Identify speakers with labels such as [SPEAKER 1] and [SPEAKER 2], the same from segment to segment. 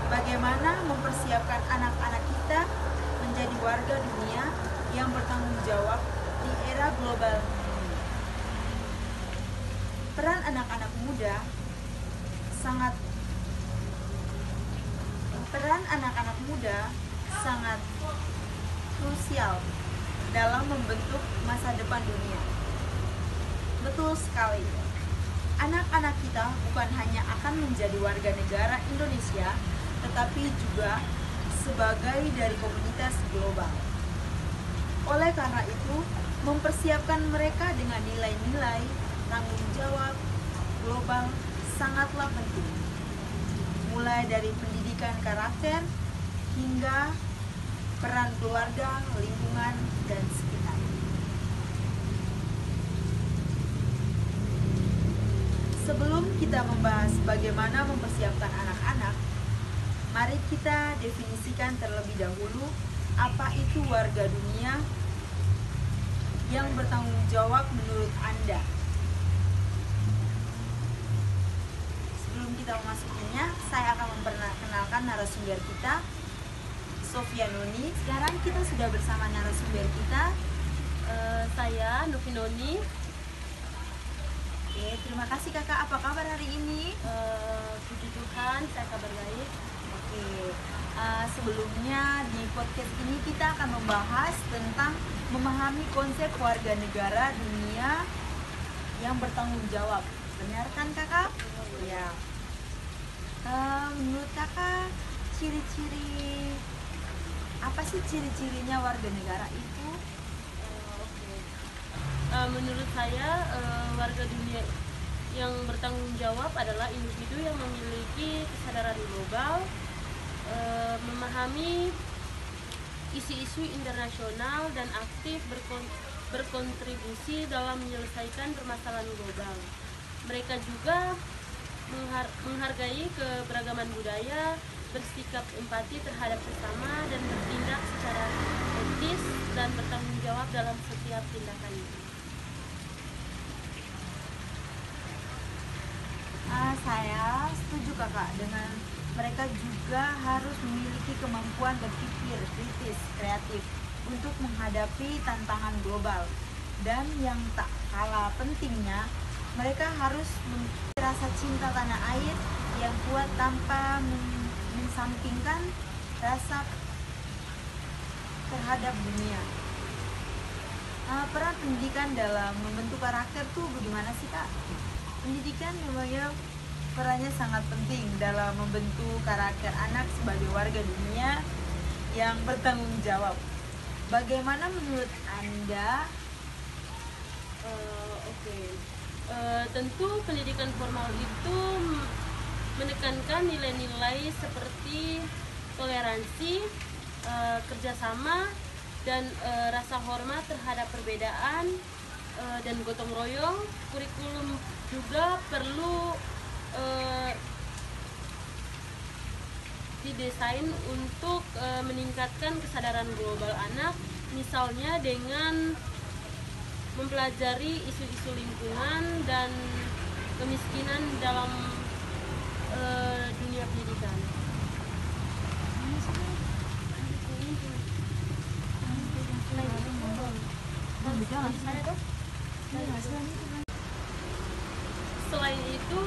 [SPEAKER 1] bagaimana mempersiapkan anak-anak kita menjadi warga dunia yang bertanggung jawab di era global ini. Peran anak-anak muda sangat krusial dalam membentuk masa depan dunia. Betul sekali. Anak-anak kita bukan hanya akan menjadi warga negara Indonesia, tetapi juga sebagai dari komunitas global. Oleh karena itu, mempersiapkan mereka dengan nilai-nilai tanggung jawab global sangatlah penting. Mulai dari pendidikan karakter hingga peran keluarga, lingkungan, dan sekitar. Sebelum kita membahas bagaimana mempersiapkan anak-anak, mari kita definisikan terlebih dahulu apa itu warga dunia yang bertanggung jawab menurut Anda. Sebelum kita memasukinya, saya akan memperkenalkan narasumber kita, Sofia Noni. Sekarang kita sudah bersama narasumber kita,
[SPEAKER 2] saya Novi Noni.
[SPEAKER 1] Oke, terima kasih kakak. Apa kabar hari ini?
[SPEAKER 2] Puji Tuhan, saya kabar baik.
[SPEAKER 1] Oke, sebelumnya di podcast ini kita akan membahas tentang memahami konsep warga negara dunia yang bertanggung jawab. Benar kan kakak? Ya. Menurut kakak, ciri-ciri apa sih ciri-cirinya warga negara itu?
[SPEAKER 2] Menurut saya, warga dunia yang bertanggung jawab adalah individu yang memiliki kesadaran global, memahami isu-isu internasional dan aktif berkontribusi dalam menyelesaikan permasalahan global. Mereka juga menghargai keberagaman budaya, bersikap empati terhadap sesama, dan bertindak secara etis dan bertanggung jawab dalam setiap tindakannya.
[SPEAKER 1] Saya setuju kakak dengan mereka juga harus memiliki kemampuan berpikir kritis, kreatif untuk menghadapi tantangan global. Dan yang tak kalah pentingnya, mereka harus memiliki rasa cinta tanah air yang kuat tanpa mensampingkan rasa terhadap dunia. Peran pendidikan dalam membentuk karakter tuh bagaimana sih kak? Pendidikan memangnya perannya sangat penting dalam membentuk karakter anak sebagai warga dunia yang bertanggung jawab. Bagaimana menurut Anda?
[SPEAKER 2] Tentu pendidikan formal itu menekankan nilai-nilai seperti toleransi, kerjasama, dan rasa hormat terhadap perbedaan, dan gotong royong. Kurikulum juga perlu didesain untuk meningkatkan kesadaran global anak, misalnya dengan mempelajari isu-isu lingkungan dan kemiskinan dalam dunia pendidikan. Selain itu,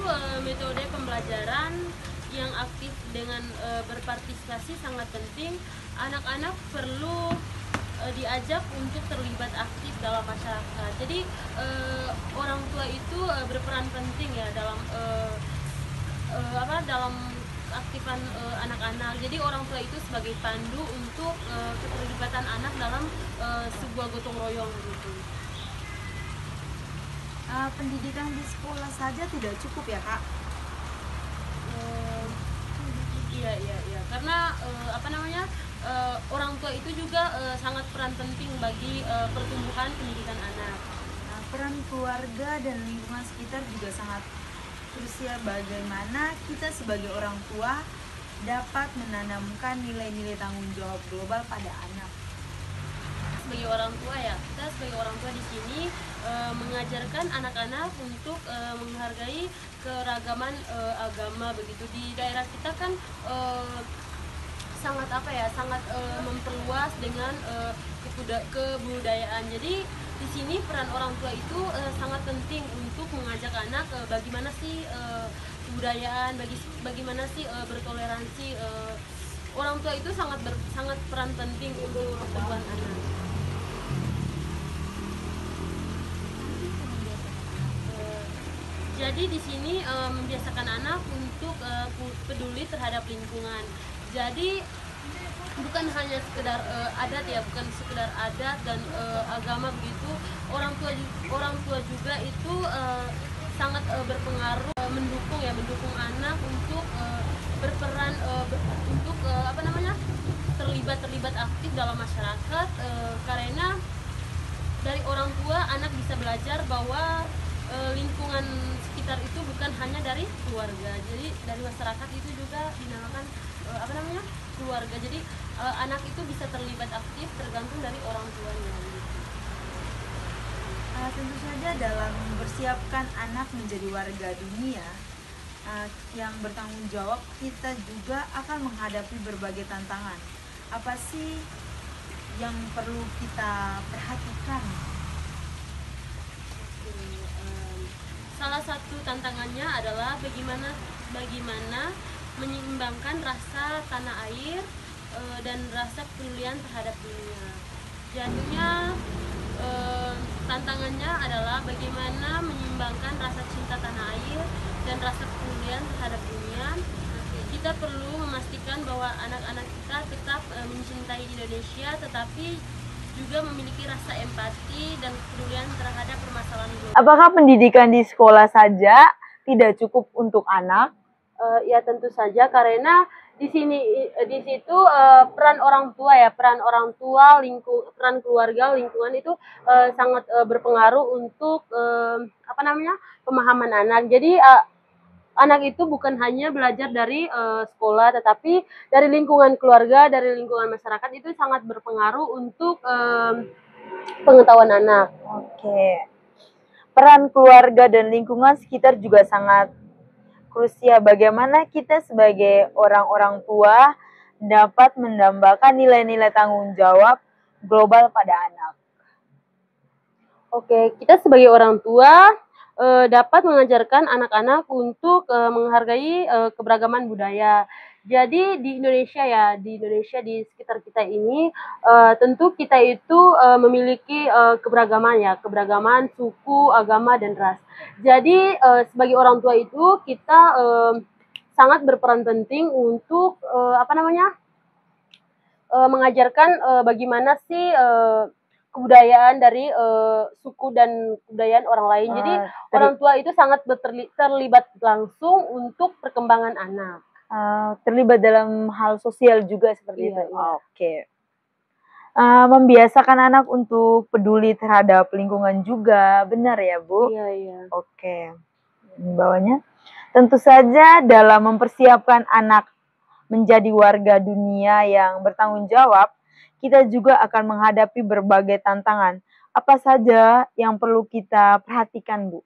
[SPEAKER 2] metode pembelajaran yang aktif dengan berpartisipasi sangat penting. Anak-anak perlu diajak untuk terlibat aktif dalam masyarakat. Jadi orang tua itu berperan penting ya dalam dalam aktifan anak-anak. Jadi orang tua itu sebagai pandu untuk keterlibatan anak dalam sebuah gotong royong gitu.
[SPEAKER 1] pendidikan di sekolah saja tidak cukup ya Kak?
[SPEAKER 2] Iya, karena orang tua itu juga sangat peran penting bagi pertumbuhan pendidikan anak.
[SPEAKER 1] Nah, peran keluarga dan lingkungan sekitar juga sangat krusial. Bagaimana kita sebagai orang tua dapat menanamkan nilai-nilai tanggung jawab global pada anak.
[SPEAKER 2] Sebagai orang tua ya, kita sebagai orang tua di sini mengajarkan anak-anak untuk menghargai keragaman agama begitu. Di daerah kita kan sangat memperluas dengan kebudayaan. Jadi di sini peran orang tua itu sangat penting untuk mengajak anak bagaimana sih kebudayaan, bagaimana sih bertoleransi. Orang tua itu sangat peran penting untuk pertumbuhan anak. Jadi di sini membiasakan anak untuk peduli terhadap lingkungan. Jadi bukan hanya sekedar adat ya, bukan sekedar adat dan agama begitu. Orang tua juga itu sangat berpengaruh, mendukung anak untuk berperan untuk terlibat aktif dalam masyarakat, karena dari orang tua anak bisa belajar bahwa lingkungan sekitar itu bukan hanya dari keluarga, jadi dari masyarakat itu juga dinamakan keluarga. Jadi anak itu bisa terlibat aktif tergantung dari orang tuanya.
[SPEAKER 1] Tentu saja dalam mempersiapkan anak menjadi warga dunia yang bertanggung jawab, kita juga akan menghadapi berbagai tantangan. Apa sih yang perlu kita perhatikan?
[SPEAKER 2] Salah satu tantangannya adalah bagaimana menyeimbangkan rasa tanah air dan rasa kepedulian terhadap dunia. Jadinya tantangannya adalah bagaimana menyeimbangkan rasa cinta tanah air dan rasa kepedulian terhadap dunia. Kita perlu memastikan bahwa anak-anak kita tetap mencintai Indonesia, tetapi juga memiliki rasa empati dan kepedulian terhadap permasalahan global.
[SPEAKER 3] Apakah pendidikan di sekolah saja tidak cukup untuk anak?
[SPEAKER 2] Ya tentu saja, karena di situ peran orang tua ya, peran keluarga, lingkungan itu sangat berpengaruh untuk pemahaman anak. Jadi anak itu bukan hanya belajar dari sekolah, tetapi dari lingkungan keluarga, dari lingkungan masyarakat itu sangat berpengaruh untuk pengetahuan anak.
[SPEAKER 3] Oke. Peran keluarga dan lingkungan sekitar juga sangat krusial. Bagaimana kita sebagai orang-orang tua dapat mendambakan nilai-nilai tanggung jawab global pada anak?
[SPEAKER 2] Oke, kita sebagai orang tua dapat mengajarkan anak-anak untuk menghargai keberagaman budaya. Jadi di Indonesia di sekitar kita ini tentu kita itu memiliki keberagaman suku, agama dan ras. Jadi sebagai orang tua itu kita sangat berperan penting untuk mengajarkan bagaimana sih kebudayaan dari suku dan kebudayaan orang lain. Jadi orang tua itu sangat terlibat langsung untuk perkembangan anak.
[SPEAKER 3] Terlibat dalam hal sosial juga seperti itu.
[SPEAKER 2] Iya.
[SPEAKER 3] Oke. Membiasakan anak untuk peduli terhadap lingkungan juga, benar ya Bu?
[SPEAKER 2] Iya.
[SPEAKER 3] Oke. Bawahnya, tentu saja dalam mempersiapkan anak menjadi warga dunia yang bertanggung jawab, kita juga akan menghadapi berbagai tantangan. Apa saja yang perlu kita perhatikan, Bu?